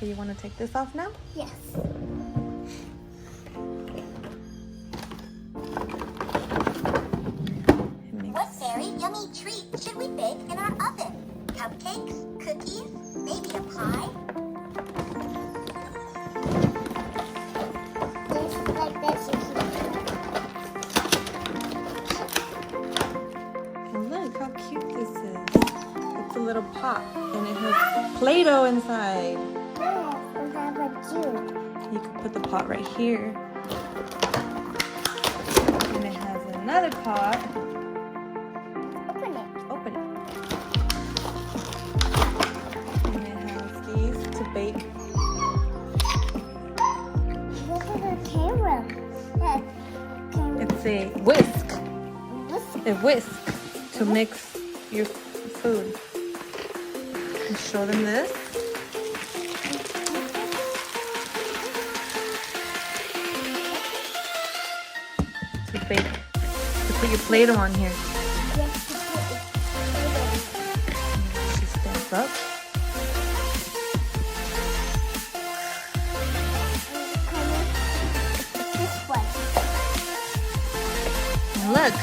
Okay, you want to take this off now? Yes. What very yummy treat should we bake in our oven? Cupcakes, cookies, maybe a pie? Just like this. Oh, look how cute this is. It's a little pot and it has Play-Doh inside. Yes, we have a juice. You can put the pot right here. And it has another pot. Open it. Open it. And it has these to bake. Look at the camera. Yes. It's a whisk. Whisk. A whisk to mix your food. And show them this. To bake. To put your Play-Doh on here. Yes. She stands up. This one. And look.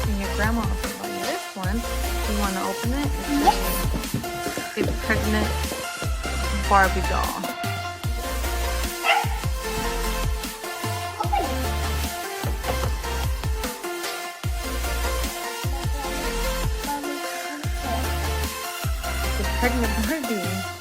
And your grandma opened this one. You want to open it? Yes. It's a pregnant Barbie doll. Open it. It's a pregnant Barbie.